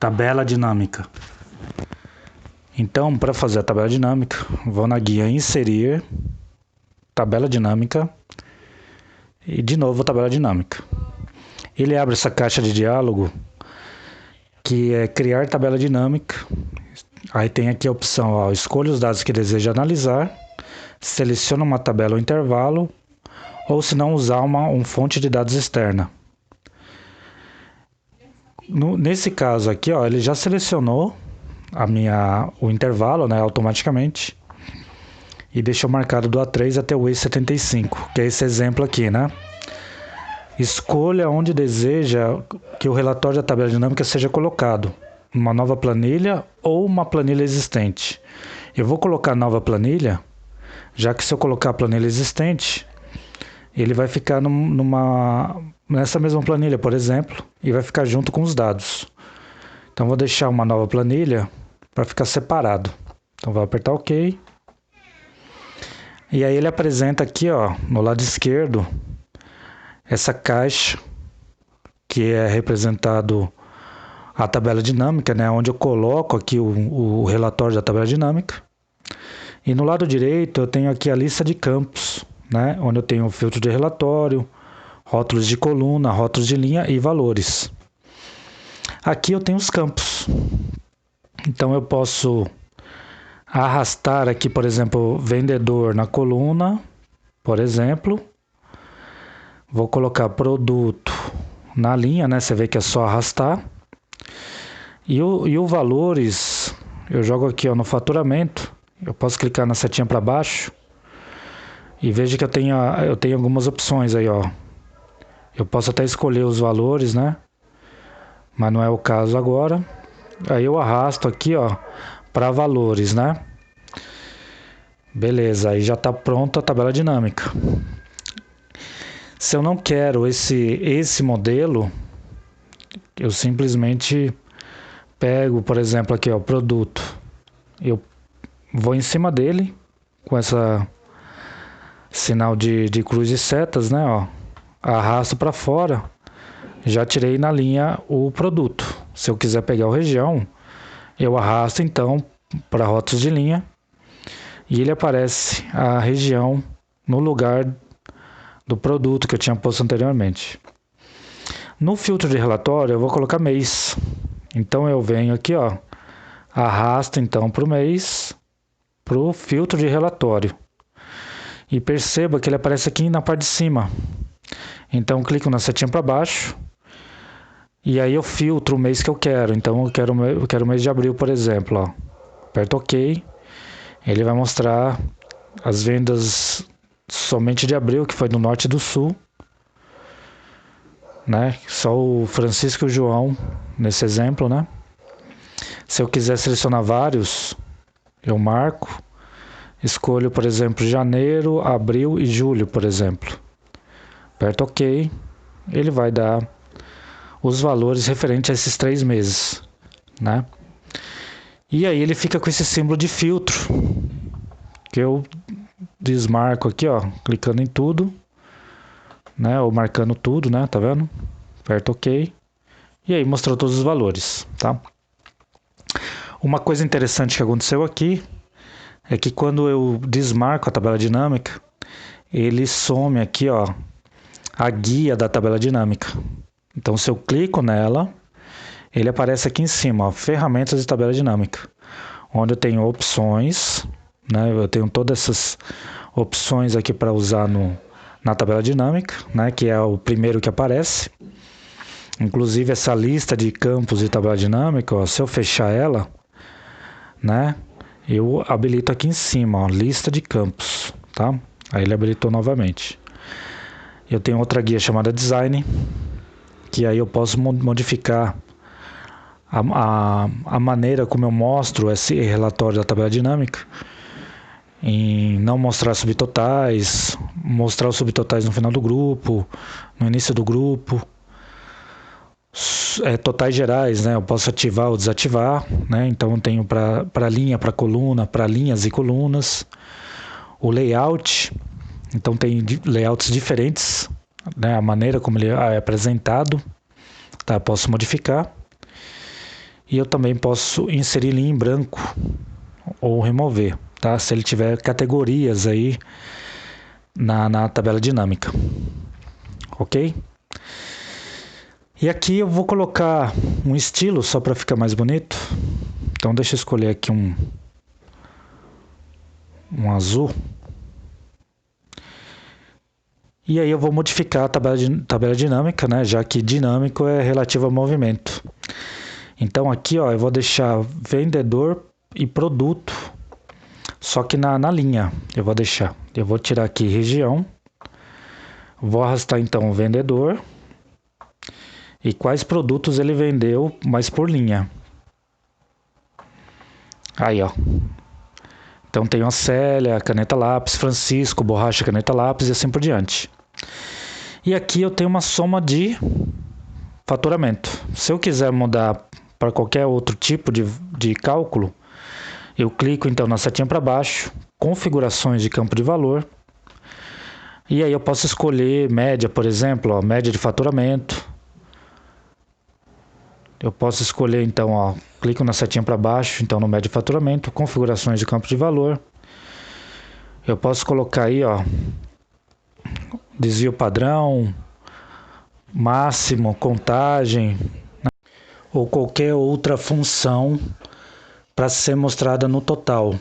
Tabela dinâmica. Então, para fazer a tabela dinâmica, vou na guia Inserir, Tabela dinâmica e de novo tabela dinâmica. Ele abre essa caixa de diálogo que é criar tabela dinâmica. Aí tem aqui a opção, ó, escolha os dados que deseja analisar, seleciona uma tabela ou intervalo, ou se não usar uma fonte de dados externa. Nesse caso aqui, ó, ele já selecionou o intervalo, né, automaticamente, e deixou marcado do A3 até o E75, que é esse exemplo aqui, né? Escolha onde deseja que o relatório da tabela dinâmica seja colocado, uma nova planilha ou uma planilha existente. Eu vou colocar nova planilha, já que se eu colocar a planilha existente, ele vai ficar nessa mesma planilha, por exemplo, e vai ficar junto com os dados. Então vou deixar uma nova planilha para ficar separado. Então vou apertar OK. E aí ele apresenta aqui, ó, no lado esquerdo, essa caixa que é representado a tabela dinâmica, né, onde eu coloco aqui o relatório da tabela dinâmica. E no lado direito eu tenho aqui a lista de campos, né, onde eu tenho o filtro de relatório, rótulos de coluna, rótulos de linha e valores. Aqui eu tenho os campos. Então eu posso arrastar aqui, por exemplo, vendedor na coluna, por exemplo. Vou colocar produto na linha, né? Você vê que é só arrastar. E o valores, eu jogo aqui, ó, no faturamento. Eu posso clicar na setinha para baixo e veja que eu tenho algumas opções aí, ó. Eu posso até escolher os valores, né? Mas não é o caso agora. Aí eu arrasto aqui, ó, para valores, né? Beleza, aí já está pronta a tabela dinâmica. Se eu não quero esse modelo, eu simplesmente pego, por exemplo, aqui, ó, produto. Eu vou em cima dele com essa sinal de cruz e setas, né, ó. Arrasto para fora. Já tirei na linha o produto. Se eu quiser pegar o região, eu arrasto então para rótulos de linha e ele aparece a região no lugar do produto que eu tinha posto anteriormente. No filtro de relatório eu vou colocar mês. Então eu venho aqui, ó, arrasto então para o mês, para o filtro de relatório. E perceba que ele aparece aqui na parte de cima. Então clico na setinha para baixo. E aí eu filtro o mês que eu quero. Então eu quero o mês de abril, por exemplo, ó. Aperto OK. Ele vai mostrar as vendas somente de abril, que foi do norte e do sul, né? Só o Francisco e o João nesse exemplo, né? Se eu quiser selecionar vários, eu marco, escolho, por exemplo, janeiro, abril e julho, por exemplo. Aperto OK. Ele vai dar os valores referentes a esses 3 meses, né? E aí ele fica com esse símbolo de filtro, que eu desmarco aqui, ó, clicando em tudo, né? Ou marcando tudo, né? Tá vendo? Aperto OK. E aí mostrou todos os valores, tá? Uma coisa interessante que aconteceu aqui é que quando eu desmarco a tabela dinâmica, ele some aqui, ó, a guia da tabela dinâmica. Então, se eu clico nela, ele aparece aqui em cima, ó, ferramentas de tabela dinâmica, onde eu tenho opções, né? Eu tenho todas essas opções aqui para usar na tabela dinâmica, né? Que é o primeiro que aparece. Inclusive essa lista de campos de tabela dinâmica, ó, se eu fechar ela, né? Eu habilito aqui em cima, ó, lista de campos, tá? Aí ele habilitou novamente. Eu tenho outra guia chamada Design, que aí eu posso modificar a maneira como eu mostro esse relatório da tabela dinâmica, em não mostrar subtotais, mostrar os subtotais no final do grupo, no início do grupo, totais gerais, né? Eu posso ativar ou desativar, né? Então eu tenho para linha, para coluna, para linhas e colunas, o layout. Então tem layouts diferentes, né? A maneira como ele é apresentado, tá? Posso modificar. E eu também posso inserir linha em branco ou remover, tá? Se ele tiver categorias aí na tabela dinâmica, ok? E aqui eu vou colocar um estilo só para ficar mais bonito. Então deixa eu escolher aqui um azul. E aí eu vou modificar a tabela dinâmica, né? Já que dinâmico é relativo ao movimento. Então aqui, ó, eu vou deixar vendedor e produto, só que na linha eu vou deixar. Eu vou tirar aqui região, vou arrastar então o vendedor e quais produtos ele vendeu, mas por linha. Aí, ó. Então tem a Célia, caneta lápis, Francisco, borracha, caneta lápis e assim por diante. E aqui eu tenho uma soma de faturamento. Se eu quiser mudar para qualquer outro tipo de cálculo, eu clico então na setinha para baixo, configurações de campo de valor, e aí eu posso escolher média, por exemplo, ó, média de faturamento. Eu posso escolher então, ó, clico na setinha para baixo, então no média de faturamento, configurações de campo de valor. Eu posso colocar aí, ó, desvio padrão, máximo, contagem, né? Ou qualquer outra função para ser mostrada no total.